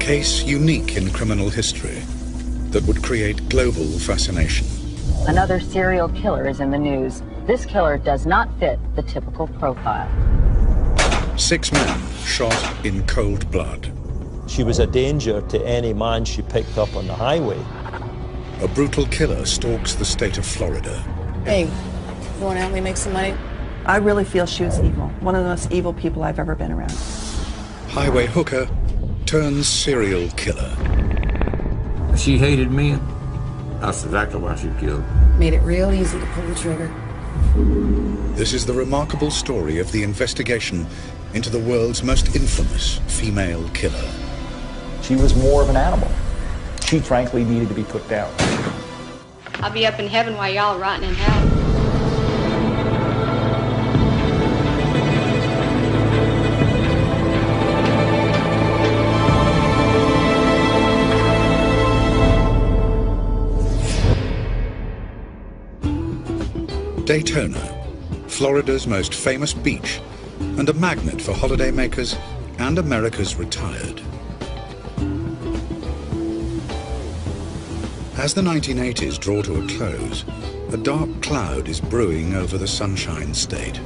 case unique in criminal history that would create global fascination. Another serial killer is in the news. This killer does not fit the typical profile. 6 men shot in cold blood. She was a danger to any man she picked up on the highway. A brutal killer stalks the state of Florida. Hey, you want to help me make some money? I really feel she was evil. One of the most evil people I've ever been around. Highway hooker turns serial killer. She hated men. That's exactly why she killed. Made it real easy to pull the trigger. This is the remarkable story of the investigation into the world's most infamous female killer. She was more of an animal. She frankly needed to be put down. I'll be up in heaven while y'all rotting in hell. Daytona, Florida's most famous beach and a magnet for holidaymakers and America's retired. As the 1980s draw to a close, a dark cloud is brewing over the Sunshine State.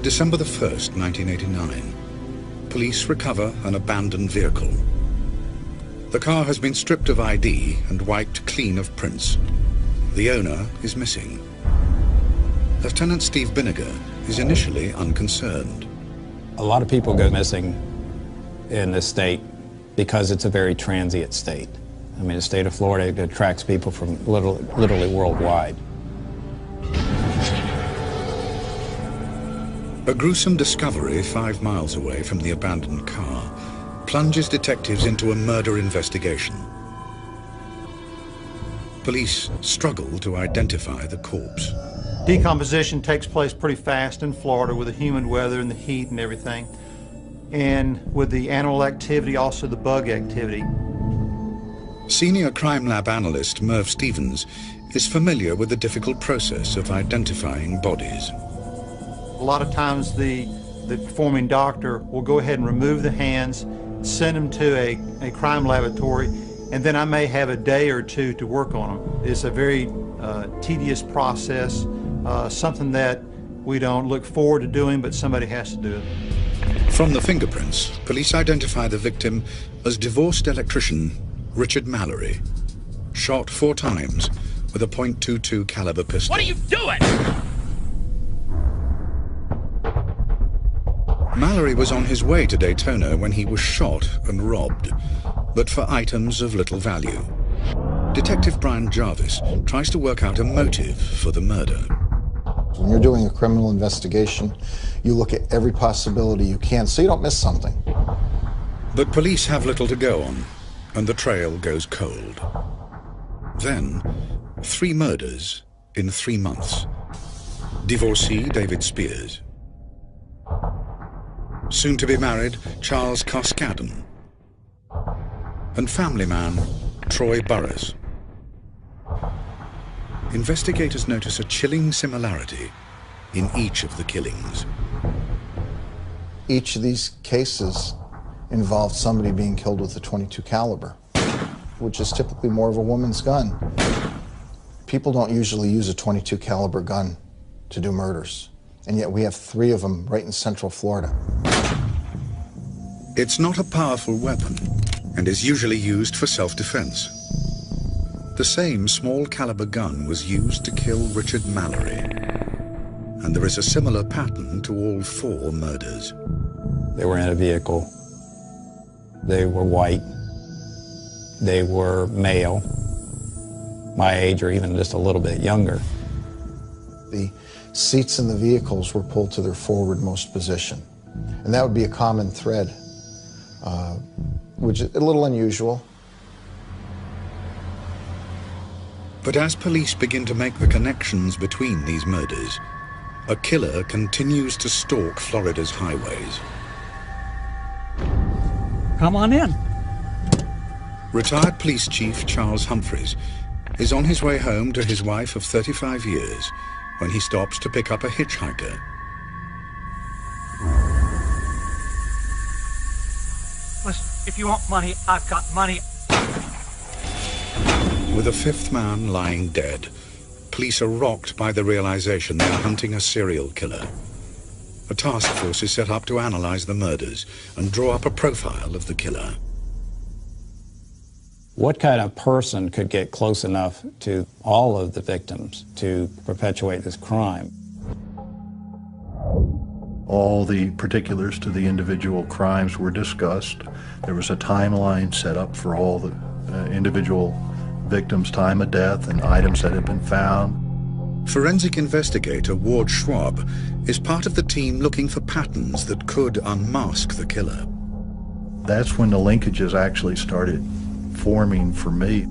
December the 1st, 1989. Police recover an abandoned vehicle. The car has been stripped of ID and wiped clean of prints. The owner is missing. Lieutenant Steve Binniger is initially unconcerned. A lot of people go missing in this state because it's a very transient state. I mean, the state of Florida attracts people from literally worldwide. A gruesome discovery 5 miles away from the abandoned car plunges detectives into a murder investigation. Police struggle to identify the corpse. Decomposition takes place pretty fast in Florida with the humid weather and the heat and everything. And with the animal activity, also the bug activity. Senior crime lab analyst Merv Stevens is familiar with the difficult process of identifying bodies. A lot of times the performing doctor will go ahead and remove the hands, send them to a crime laboratory, and then I may have a day or two to work on them. It's a very tedious process, something that we don't look forward to doing, but somebody has to do it. From the fingerprints, police identify the victim as divorced electrician Richard Mallory, shot 4 times with a .22 caliber pistol. What are you doing? Mallory was on his way to Daytona when he was shot and robbed, but for items of little value. Detective Brian Jarvis tries to work out a motive for the murder. When you're doing a criminal investigation, you look at every possibility you can so you don't miss something. But police have little to go on, and the trail goes cold. Then, 3 murders in 3 months. Divorcee David Spears. Soon-to-be married Charles Carskadden. And family man Troy Burris. Investigators notice a chilling similarity in each of the killings. Each of these cases involved somebody being killed with a .22 caliber, which is typically more of a woman's gun. People don't usually use a .22 caliber gun to do murders, and yet we have 3 of them right in Central Florida. It's not a powerful weapon and is usually used for self-defense. The same small caliber gun was used to kill Richard Mallory, and there is a similar pattern to all 4 murders. They were in a vehicle. They were white. They were male, my age or even just a little bit younger. The seats in the vehicles were pulled to their forwardmost position, and that would be a common thread, which is a little unusual. But as police begin to make the connections between these murders, a killer continues to stalk Florida's highways. Come on in. Retired police chief Charles Humphreys is on his way home to his wife of 35 years when he stops to pick up a hitchhiker. If you want money, I've got money. With a fifth man lying dead, police are rocked by the realization they are hunting a serial killer. A task force is set up to analyze the murders and draw up a profile of the killer. What kind of person could get close enough to all of the victims to perpetuate this crime? All the particulars to the individual crimes were discussed. There was a timeline set up for all the individual victims' time of death and items that had been found. Forensic investigator Ward Schwab is part of the team looking for patterns that could unmask the killer. That's when the linkages actually started forming for me.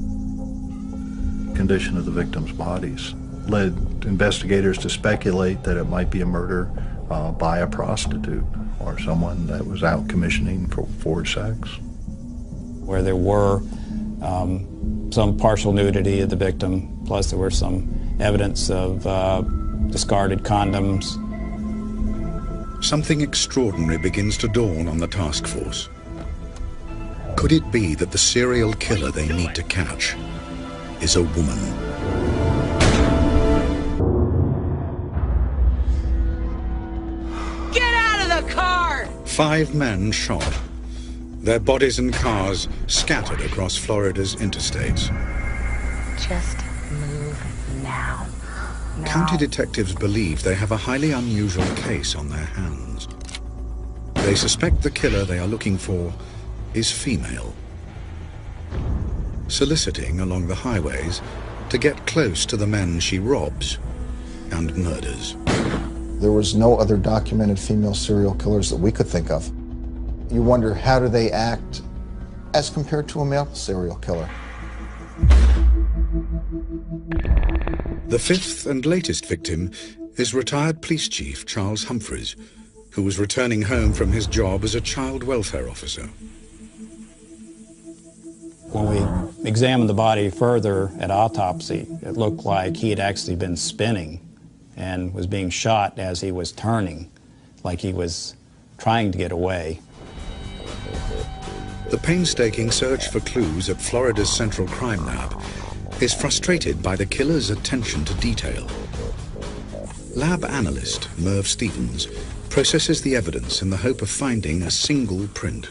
Condition of the victims' bodies led investigators to speculate that it might be a murder by a prostitute or someone that was out commissioning for sex. Where there were some partial nudity of the victim, plus there were some evidence of discarded condoms. Something extraordinary begins to dawn on the task force. Could it be that the serial killer they need to catch is a woman? Get out of the car! 5 men shot. Their bodies and cars scattered across Florida's interstates. Just move now. County detectives believe they have a highly unusual case on their hands. They suspect the killer they are looking for is female, soliciting along the highways to get close to the men she robs and murders. There was no other documented female serial killers that we could think of. You wonder, how do they act as compared to a male serial killer? The 5th and latest victim is retired police chief Charles Humphreys, who was returning home from his job as a child welfare officer. When we examined the body further at autopsy, it looked like he had actually been spinning and was being shot as he was turning, like he was trying to get away. The painstaking search for clues at Florida's Central Crime Lab is frustrated by the killer's attention to detail. Lab analyst Merv Stevens processes the evidence in the hope of finding a single print.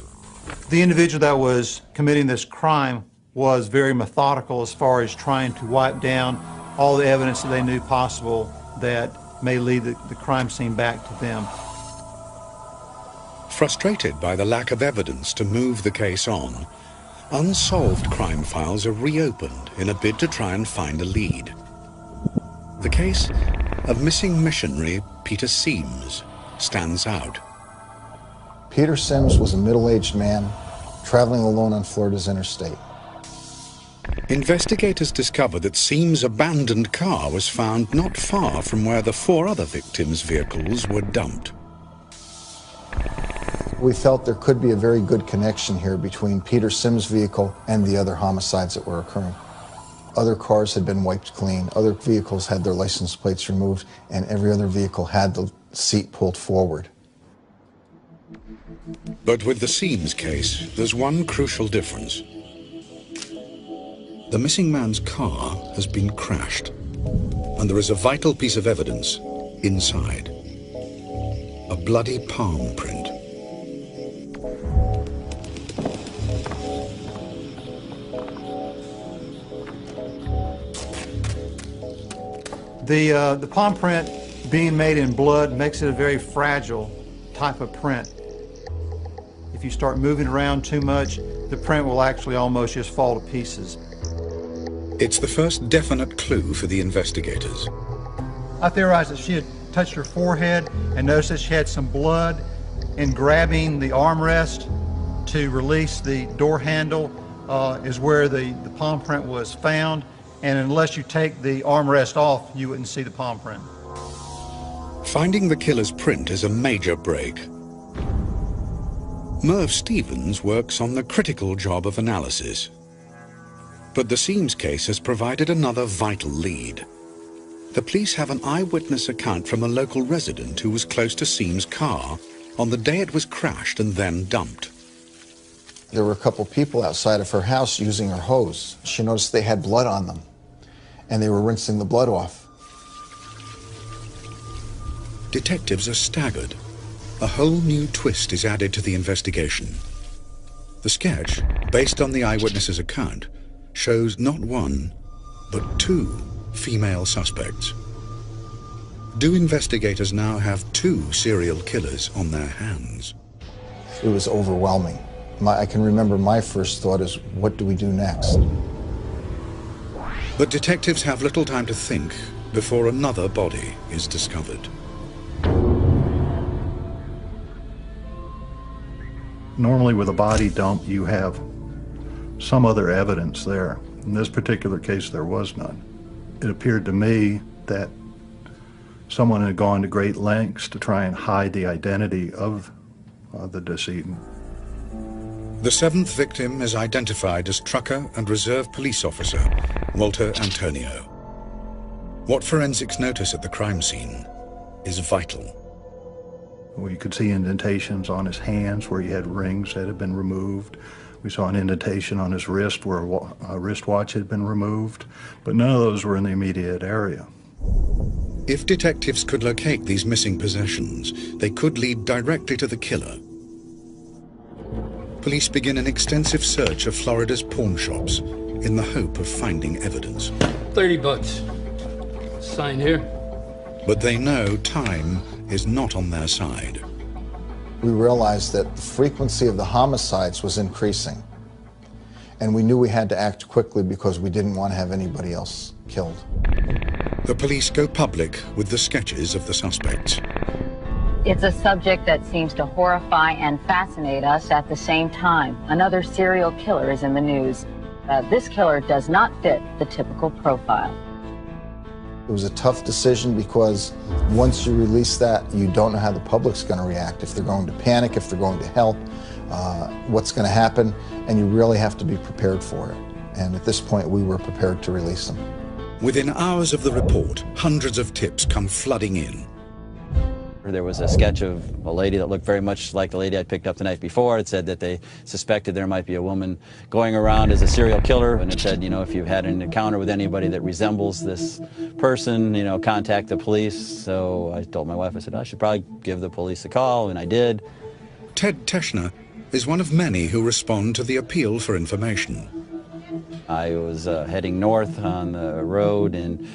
The individual that was committing this crime was very methodical as far as trying to wipe down all the evidence that they knew possible that may lead the crime scene back to them. Frustrated by the lack of evidence to move the case on, unsolved crime files are reopened in a bid to try and find a lead. The case of missing missionary Peter Seams stands out. Peter Sims was a middle-aged man traveling alone on Florida's interstate. Investigators discover that Seams' abandoned car was found not far from where the 4 other victims' vehicles were dumped. We felt there could be a very good connection here between Peter Sims' vehicle and the other homicides that were occurring. Other cars had been wiped clean, other vehicles had their license plates removed, and every other vehicle had the seat pulled forward. But with the Seams case, there's one crucial difference. The missing man's car has been crashed, and there is a vital piece of evidence inside. A bloody palm print. The palm print being made in blood makes it a very fragile type of print. If you start moving around too much, the print will actually almost just fall to pieces. It's the first definite clue for the investigators. I theorized that she had touched her forehead and noticed that she had some blood. In grabbing the armrest to release the door handle is where the palm print was found. And unless you take the armrest off, you wouldn't see the palm print. Finding the killer's print is a major break. Merv Stevens works on the critical job of analysis. But the Seams case has provided another vital lead. The police have an eyewitness account from a local resident who was close to Seams' car on the day it was crashed and then dumped. There were a couple people outside of her house using her hose. She noticed they had blood on them, and they were rinsing the blood off. Detectives are staggered. A whole new twist is added to the investigation. The sketch, based on the eyewitness's account, shows not one, but two female suspects. Do investigators now have two serial killers on their hands? It was overwhelming. I can remember my first thought is, what do we do next? But detectives have little time to think before another body is discovered. Normally with a body dump, you have some other evidence there. In this particular case, there was none. It appeared to me that someone had gone to great lengths to try and hide the identity of the decedent. The seventh victim is identified as trucker and reserve police officer Walter Antonio. What forensics notice at the crime scene is vital. We could see indentations on his hands where he had rings that had been removed. We saw an indentation on his wrist where a wristwatch had been removed, but none of those were in the immediate area. If detectives could locate these missing possessions, they could lead directly to the killer. Police begin an extensive search of Florida's pawn shops in the hope of finding evidence. $30. Sign here. But they know time is not on their side. We realized that the frequency of the homicides was increasing. And we knew we had to act quickly because we didn't want to have anybody else killed. The police go public with the sketches of the suspects. It's a subject that seems to horrify and fascinate us at the same time. Another serial killer is in the news. This killer does not fit the typical profile. It was a tough decision because once you release that, you don't know how the public's going to react, if they're going to panic, if they're going to help, what's going to happen, and you really have to be prepared for it. And at this point, we were prepared to release them. Within hours of the report, hundreds of tips come flooding in. There was a sketch of a lady that looked very much like the lady I picked up the night before. It said that they suspected there might be a woman going around as a serial killer. And it said, you know, if you've had an encounter with anybody that resembles this person, you know, contact the police. So I told my wife, I said, I should probably give the police a call, and I did. Ted Teschner is one of many who respond to the appeal for information. I was heading north on the road and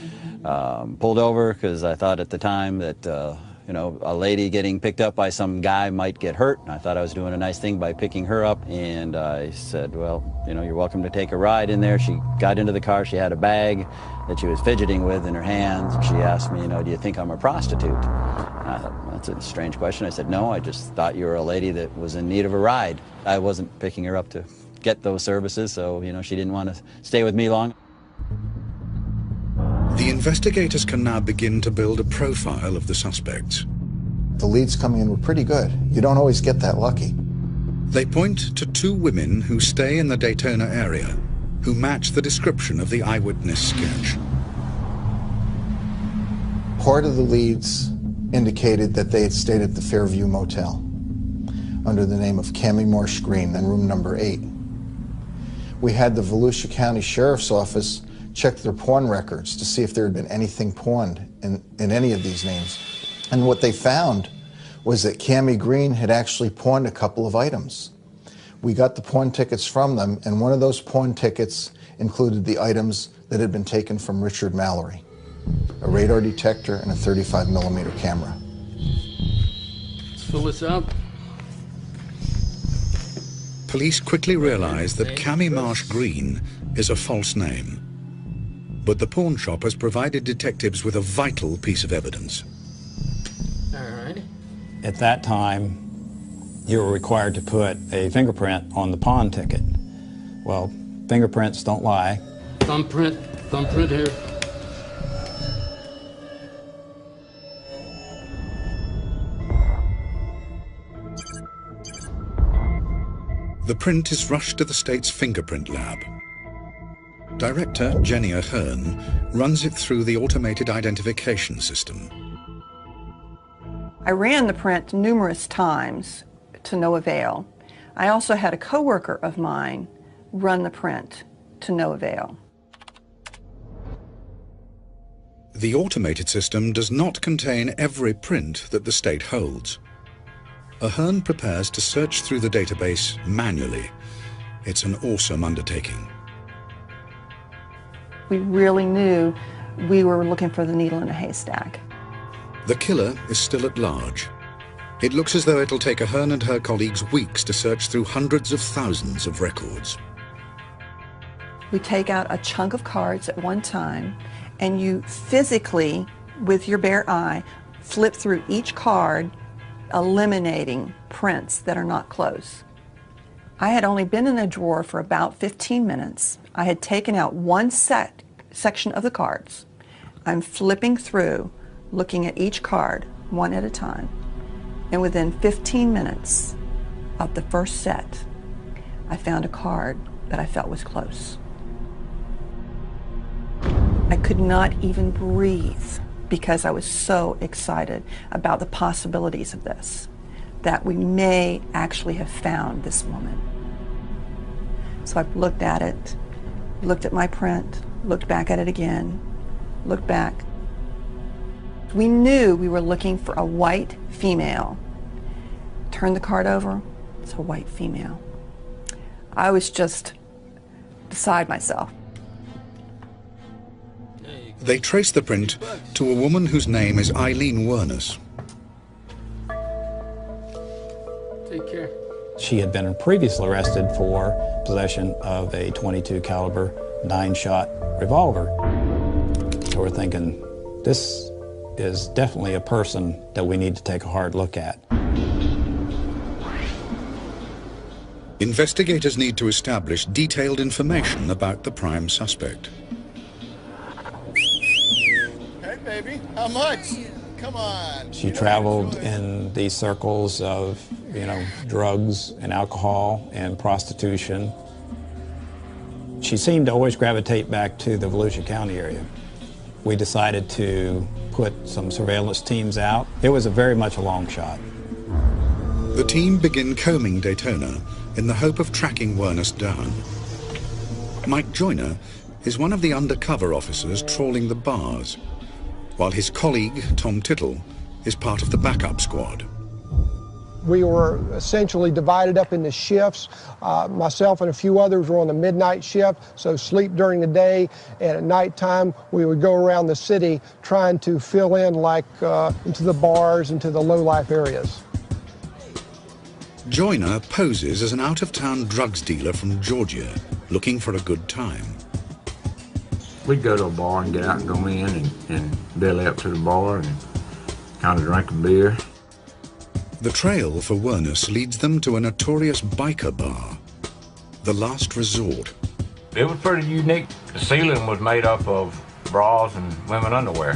pulled over because I thought at the time that you know, a lady getting picked up by some guy might get hurt. I thought I was doing a nice thing by picking her up, and I said, well, you know, you're welcome to take a ride in there. She got into the car. She had a bag that she was fidgeting with in her hands. She asked me, you know, do you think I'm a prostitute? And I thought, that's a strange question. I said, no, I just thought you were a lady that was in need of a ride. I wasn't picking her up to get those services, so, you know, she didn't want to stay with me long. The investigators can now begin to build a profile of the suspects. The leads coming in were pretty good. You don't always get that lucky. They point to two women who stay in the Daytona area, who match the description of the eyewitness sketch. Part of the leads indicated that they had stayed at the Fairview Motel under the name of Cammie Marsh Green in room number 8. We had the Volusia County Sheriff's Office check their pawn records to see if there had been anything pawned in any of these names. And what they found was that Cammie Green had actually pawned a couple of items. We got the pawn tickets from them, and one of those pawn tickets included the items that had been taken from Richard Mallory: a radar detector and a 35mm camera. Let's fill this out. Police quickly realize that Cammie Marsh Green is a false name. But the pawn shop has provided detectives with a vital piece of evidence. All right. At that time, you were required to put a fingerprint on the pawn ticket. Well, fingerprints don't lie. Thumbprint here. The print is rushed to the state's fingerprint lab. Director Jenny Ahern runs it through the automated identification system. I ran the print numerous times to no avail. I also had a coworker of mine run the print to no avail. The automated system does not contain every print that the state holds. Ahern prepares to search through the database manually. It's an awesome undertaking. We really knew we were looking for the needle in a haystack. The killer is still at large. It looks as though it'll take Ahern and her colleagues weeks to search through hundreds of thousands of records. We take out a chunk of cards at one time, and you physically, with your bare eye, flip through each card, eliminating prints that are not close. I had only been in the drawer for about 15 minutes. I had taken out one section of the cards. I'm flipping through, looking at each card, one at a time. And within 15 minutes of the first set, I found a card that I felt was close. I could not even breathe because I was so excited about the possibilities of this, that we may actually have found this woman. So I looked at it, looked at my print, looked back at it again, looked back. We knew we were looking for a white female. Turned the card over, it's a white female. I was just beside myself. They trace the print to a woman whose name is Eileen Wuornos. Take care. She had been previously arrested for possession of a .22 caliber 9-shot revolver. So we're thinking, this is definitely a person that we need to take a hard look at. Investigators need to establish detailed information about the prime suspect. Hey, baby, how much? Come on. She traveled in these circles of, drugs and alcohol and prostitution. She seemed to always gravitate back to the Volusia County area. We decided to put some surveillance teams out. It was very much a long shot. The team begin combing Daytona in the hope of tracking Wuornos down. Mike Joyner is one of the undercover officers trawling the bars, while his colleague, Tom Tittle, is part of the backup squad. We were essentially divided up into shifts. Myself and a few others were on the midnight shift, so sleep during the day, and at nighttime we would go around the city trying to fill in into the bars, into the low-life areas. Joyner poses as an out-of-town drugs dealer from Georgia, looking for a good time. We'd go to a bar and get out and go in and belly up to the bar and kind of drink a beer. The trail for Wuornos leads them to a notorious biker bar, the Last Resort. It was pretty unique. The ceiling was made up of bras and women underwear,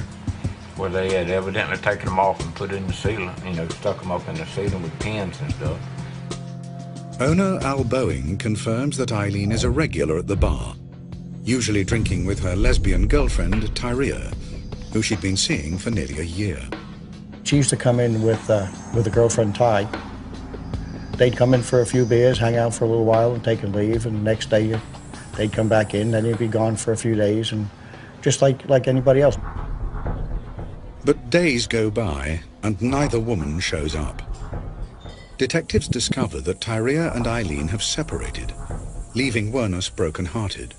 where they had evidently taken them off and put it in the ceiling, stuck them up in the ceiling with pins and stuff. Owner Al Boeing confirms that Eileen is a regular at the bar, usually drinking with her lesbian girlfriend, Tyria, who she'd been seeing for nearly a year. She used to come in with a girlfriend, Ty. They'd come in for a few beers, hang out for a little while, and take a leave, and the next day they'd come back in, then he'd be gone for a few days, and just like anybody else. But days go by, and neither woman shows up. Detectives discover that Tyria and Eileen have separated, leaving Wuornos broken-hearted.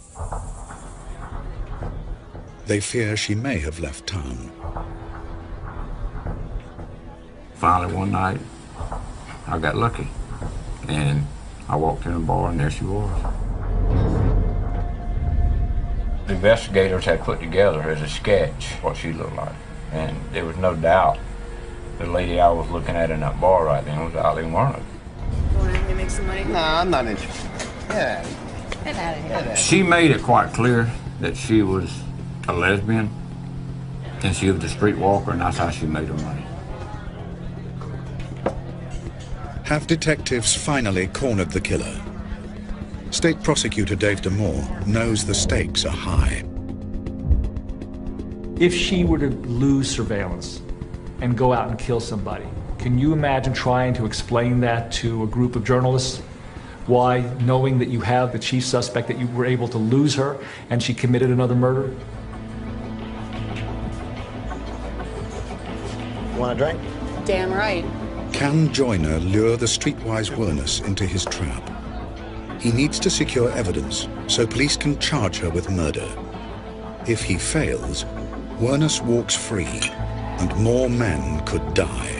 They fear she may have left town. Finally, one night, I got lucky, and I walked in the bar, and there she was. The investigators had put together as a sketch what she looked like, and there was no doubt the lady I was looking at in that bar right then was Eileen Wuornos. Want to help me make some money? No, I'm not interested. Yeah. Get out of here. She made it quite clear that she was a lesbian, and she was a streetwalker, and that's how she made her money. Have detectives finally cornered the killer? State Prosecutor Dave DeMoore knows the stakes are high. If she were to lose surveillance and go out and kill somebody, can you imagine trying to explain that to a group of journalists Why, knowing that you have the chief suspect, that you were able to lose her and she committed another murder? Want a drink? Damn right. Can Joyner lure the streetwise Wernus into his trap? He needs to secure evidence so police can charge her with murder. If he fails, Wernus walks free and more men could die.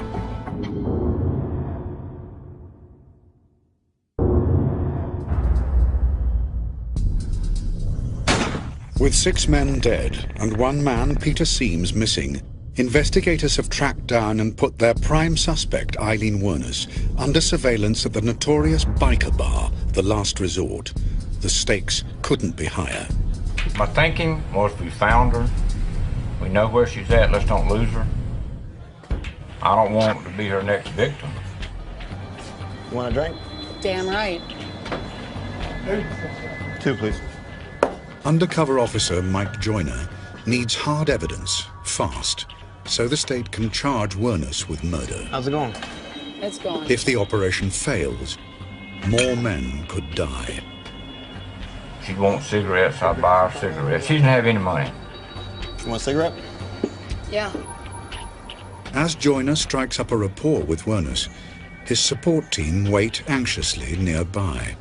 With 6 men dead and 1 man, Peter Seams, missing, investigators have tracked down and put their prime suspect, Eileen Wernus, under surveillance at the notorious biker bar, The Last Resort. The stakes couldn't be higher. My thinking was we found her. We know where she's at. Let's don't lose her. I don't want to be her next victim. Want a drink? Damn right. 2, please. Undercover officer Mike Joyner needs hard evidence, fast, so the state can charge Wernus with murder. How's it going? It's going. If the operation fails, more men could die. She wants cigarettes, I'll buy her cigarettes. She doesn't have any money. You want a cigarette? Yeah. As Joyner strikes up a rapport with Wernus, his support team wait anxiously nearby.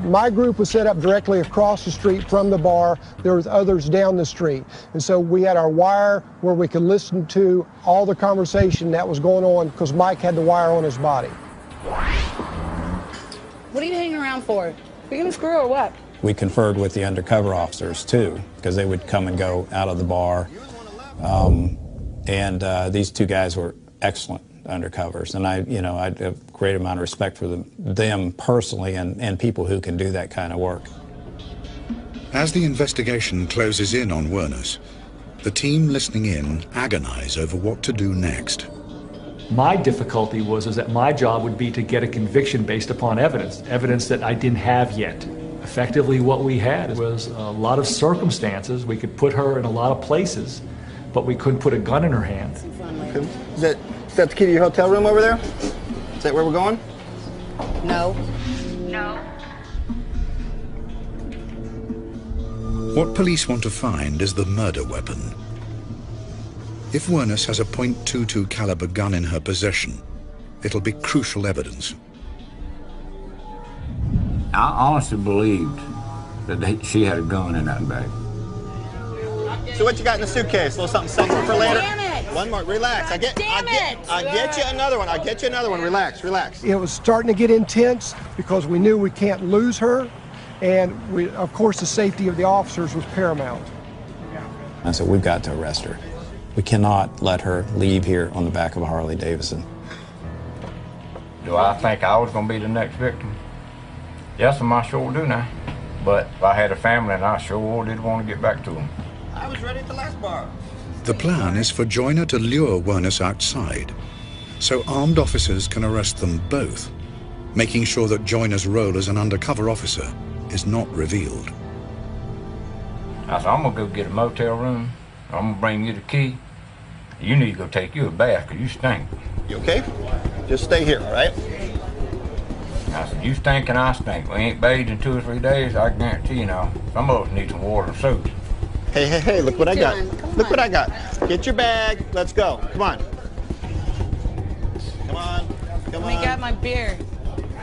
My group was set up directly across the street from the bar. There was others down the street. And so we had our wire where we could listen to all the conversation that was going on because Mike had the wire on his body. What are you hanging around for? You gonna screw or what? We conferred with the undercover officers too, because they would come and go out of the bar. These 2 guys were excellent undercovers, and I have a great amount of respect for them personally and people who can do that kind of work. As the investigation closes in on Wernus, the team listening in agonize over what to do next. My difficulty was that my job would be to get a conviction based upon evidence that I didn't have yet. Effectively, what we had was a lot of circumstances. We could put her in a lot of places, but we couldn't put a gun in her hand. Okay. Is that the key to your hotel room over there? Is that where we're going? No. What police want to find is the murder weapon. If Wernus has a .22 caliber gun in her possession, it'll be crucial evidence. I honestly believed that she had a gun in that bag. So what you got in the suitcase? A little something sexy for later? Damn it! One more, relax. I'll get you another one. I'll get you another one. Relax. It was starting to get intense because we knew we can't lose her, and of course the safety of the officers was paramount. I said, we've got to arrest her. We cannot let her leave here on the back of a Harley Davidson. Do I think I was going to be the next victim? Yes, I sure do now. But if I had a family, and I sure did want to get back to them. I was ready at the last bar. The plan is for Joyner to lure Wernus outside, so armed officers can arrest them both, making sure that Joyner's role as an undercover officer is not revealed. I said, I'm going to go get a motel room. I'm going to bring you the key. You need to go take you a bath because you stink. You okay? Just stay here, all right? I said, you stink and I stink. We ain't bathed in 2 or 3 days. I guarantee you now, some of us need some water and soap. Hey, look what I got. Look what I got. Get your bag. Let's go. Come on. Come on. We got my beer.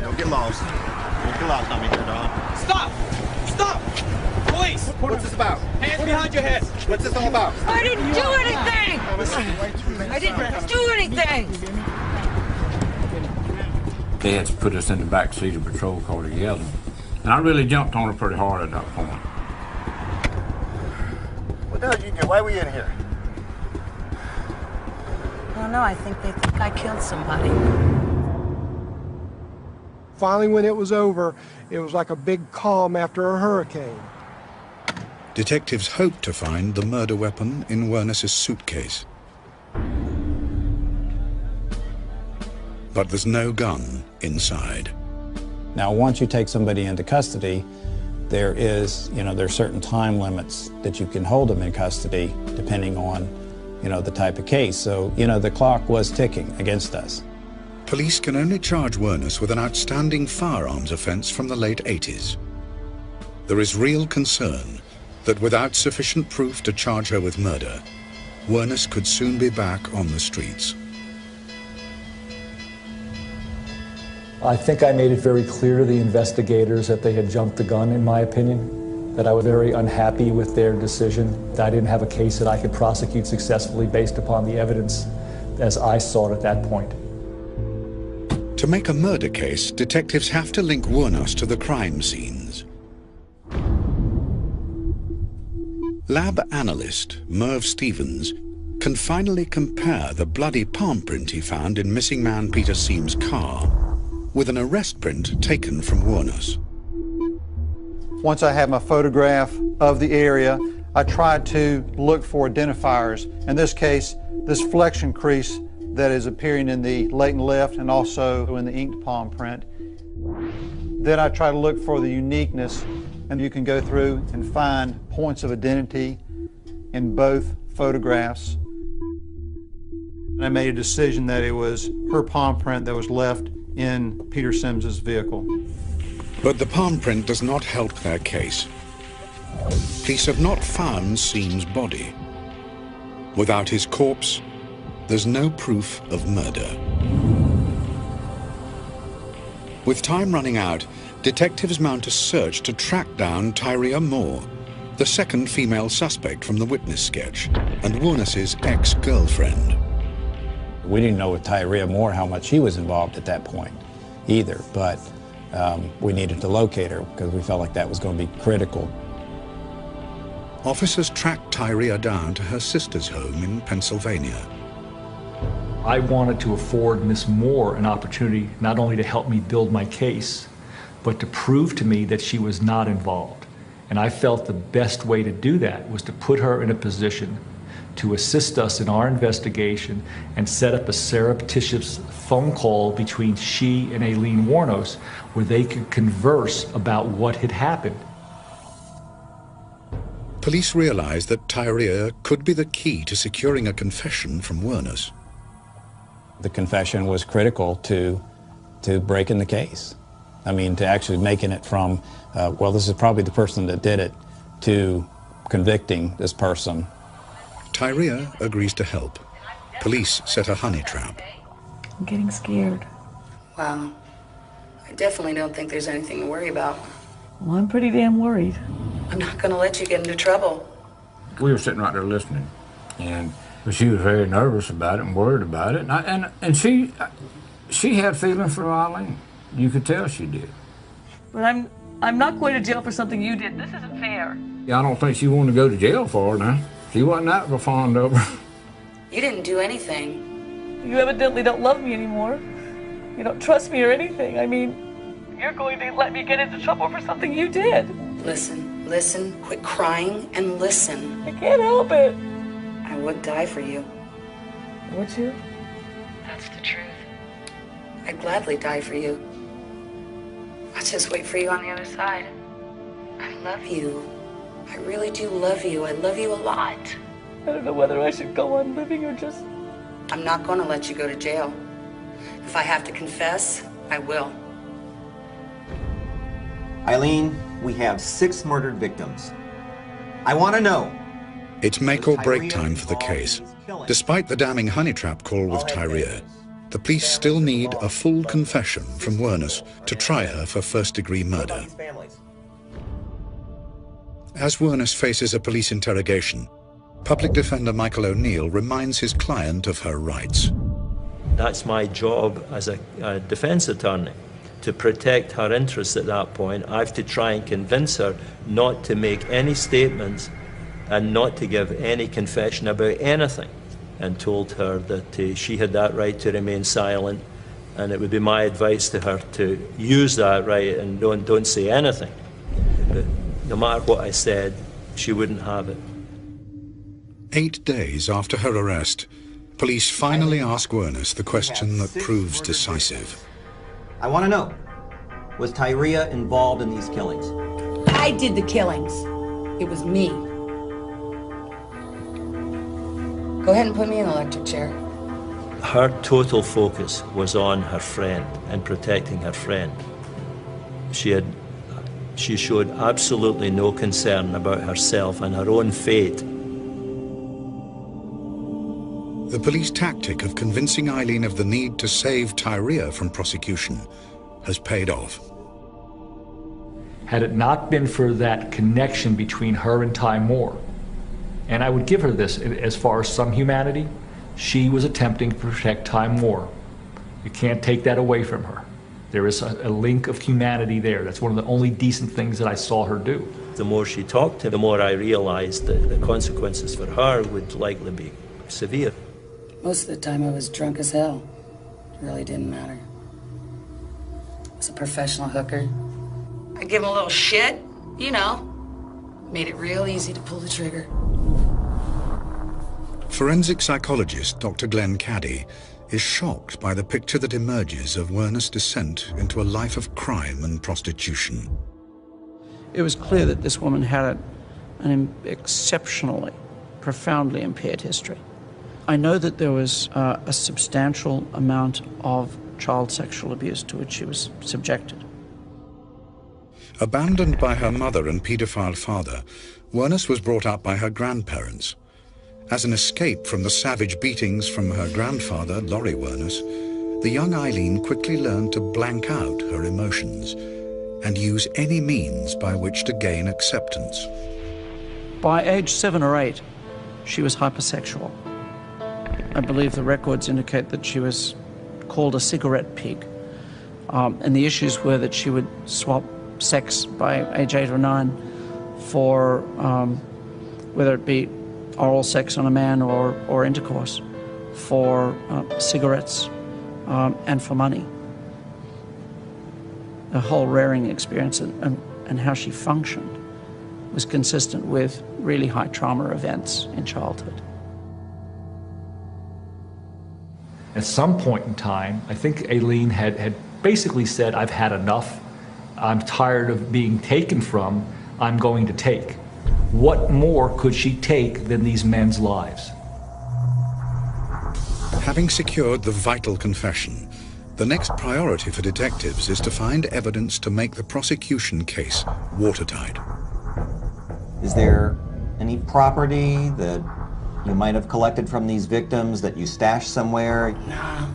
Don't get lost. Don't get lost on me here, dog. Stop! Stop! Police! What's this about? Hands behind your head. What's this all about? I didn't do anything! I didn't do anything! They had to put us in the back seat of a patrol car together. And I really jumped on her pretty hard at that point. What the hell did you do? Why were you in here? I don't know. I think they think I killed somebody. Finally, when it was over, it was like a big calm after a hurricane. Detectives hope to find the murder weapon in Wernus's suitcase. But there's no gun inside. Now, once you take somebody into custody, there's certain time limits that you can hold them in custody depending on, the type of case. So, the clock was ticking against us. Police can only charge Wuornos with an outstanding firearms offence from the late 80s. There is real concern that without sufficient proof to charge her with murder, Wuornos could soon be back on the streets. I think I made it very clear to the investigators that they had jumped the gun, in my opinion, that I was very unhappy with their decision, that I didn't have a case that I could prosecute successfully based upon the evidence as I saw it at that point. To make a murder case, detectives have to link Wuornos to the crime scenes. Lab analyst Merv Stevens can finally compare the bloody palm print he found in missing man Peter Seam's car with an arrest print taken from Wuornos. Once I have my photograph of the area, I try to look for identifiers. In this case, this flexion crease that is appearing in the latent left and also in the inked palm print. Then I try to look for the uniqueness, and you can go through and find points of identity in both photographs. And I made a decision that it was her palm print that was left in Peter Sims's vehicle. But the palm print does not help their case. Police have not found Seam's body. Without his corpse, there's no proof of murder. With time running out, detectives mount a search to track down Tyria Moore, the second female suspect from the witness sketch, and Wuornos' ex-girlfriend. We didn't know with Tyria Moore how much she was involved at that point either, but we needed to locate her because we felt like that was going to be critical. Officers tracked Tyria down to her sister's home in Pennsylvania. I wanted to afford Miss Moore an opportunity not only to help me build my case, but to prove to me that she was not involved. And I felt the best way to do that was to put her in a position to assist us in our investigation and set up a surreptitious phone call between she and Aileen Wuornos where they could converse about what had happened. Police realized that Tyria could be the key to securing a confession from Wuornos. The confession was critical to breaking the case. I mean, to actually making it from, well, this is probably the person that did it, to convicting this person. Tyria agrees to help. Police set a honey trap. I'm getting scared. Wow. I definitely don't think there's anything to worry about. Well, I'm pretty damn worried. I'm not going to let you get into trouble. We were sitting right there listening, and she was very nervous about it and worried about it. And she had feelings for Eileen. You could tell she did. But I'm not going to jail for something you did. This isn't fair. Yeah, I don't think she wanted to go to jail for it now. She wasn't that fond of her. You didn't do anything. You evidently don't love me anymore. You don't trust me or anything. I mean, you're going to let me get into trouble for something you did. Listen, quit crying and listen. I can't help it. I would die for you. Would you? That's the truth. I'd gladly die for you. I'll just wait for you on the other side. I love you. I really do love you. I love you a lot. I don't know whether I should go on living or just... I'm not going to let you go to jail. If I have to confess, I will. Eileen, we have 6 murdered victims. I want to know. It's make or break time for the case. Despite the damning honey trap call with Tyria, the police still need a full confession from Wuornos to try her for first-degree murder. As Wuornos faces a police interrogation, Public Defender Michael O'Neill reminds his client of her rights. That's my job as a defense attorney, to protect her interests at that point. I have to try and convince her not to make any statements and not to give any confession about anything, and told her that she had that right to remain silent, and it would be my advice to her to use that right and don't say anything. But no matter what I said, she wouldn't have it. 8 days after her arrest, police finally ask Wuornos the question that proves decisive. I want to know, was Tyria involved in these killings? I did the killings. It was me. Go ahead and put me in the electric chair. Her total focus was on her friend and protecting her friend. She showed absolutely no concern about herself and her own fate. The police tactic of convincing Eileen of the need to save Tyria from prosecution has paid off. Had it not been for that connection between her and Ty Moore, and I would give her this as far as some humanity, she was attempting to protect Ty Moore. You can't take that away from her. There is a link of humanity there. That's one of the only decent things that I saw her do. The more she talked to him, the more I realized that the consequences for her would likely be severe. Most of the time I was drunk as hell. It really didn't matter. I was a professional hooker. I give him a little shit, you know. Made it real easy to pull the trigger. Forensic psychologist Dr. Glenn Caddy is shocked by the picture that emerges of Werner's descent into a life of crime and prostitution. It was clear that this woman had an exceptionally, profoundly impaired history. I know that there was a substantial amount of child sexual abuse to which she was subjected. Abandoned by her mother and paedophile father, Werner was brought up by her grandparents. As an escape from the savage beatings from her grandfather, Laurie Werner, the young Eileen quickly learned to blank out her emotions and use any means by which to gain acceptance. By age 7 or 8, she was hypersexual. I believe the records indicate that she was called a cigarette pig. And the issues were that she would swap sex by age 8 or 9 for whether it be oral sex on a man or intercourse, for cigarettes and for money. The whole rearing experience and how she functioned was consistent with really high trauma events in childhood. At some point in time, I think Aileen had basically said, I've had enough. I'm tired of being taken from. I'm going to take. What more could she take than these men's lives? Having secured the vital confession, the next priority for detectives is to find evidence to make the prosecution case watertight. Is there any property that you might have collected from these victims that you stashed somewhere? Nah.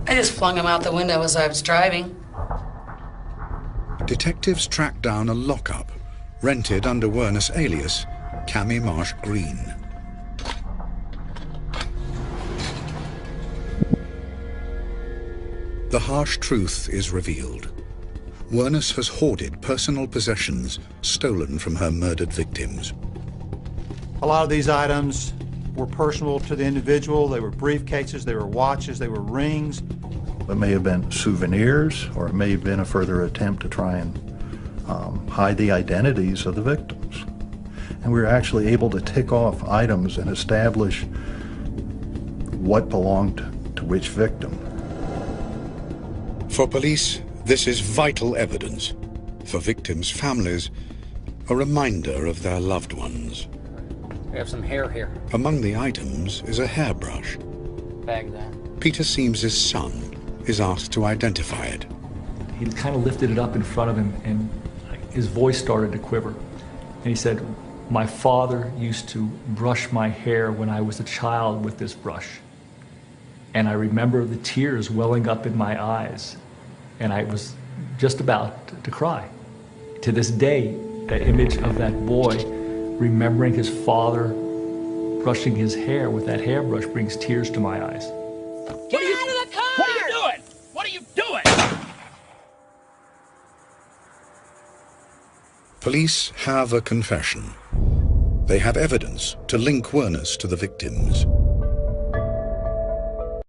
I just flung them out the window as I was driving. Detectives track down a lockup rented under Werner's alias, Cammie Marsh Green. The harsh truth is revealed. Werner has hoarded personal possessions stolen from her murdered victims. A lot of these items were personal to the individual. They were briefcases, they were watches, they were rings. It may have been souvenirs, or it may have been a further attempt to try and hide the identities of the victims. And we were actually able to tick off items and establish what belonged to which victim. For police, this is vital evidence. For victims' families, a reminder of their loved ones. We have some hair here. Among the items is a hairbrush. Bag that. Peter Siems's son is asked to identify it. He kind of lifted it up in front of him, and his voice started to quiver. And he said, my father used to brush my hair when I was a child with this brush. And I remember the tears welling up in my eyes, and I was just about to cry. To this day, that image of that boy remembering his father brushing his hair with that hairbrush brings tears to my eyes. Get out of the car! What are you doing? What are you doing? Police have a confession. They have evidence to link Werner to the victims.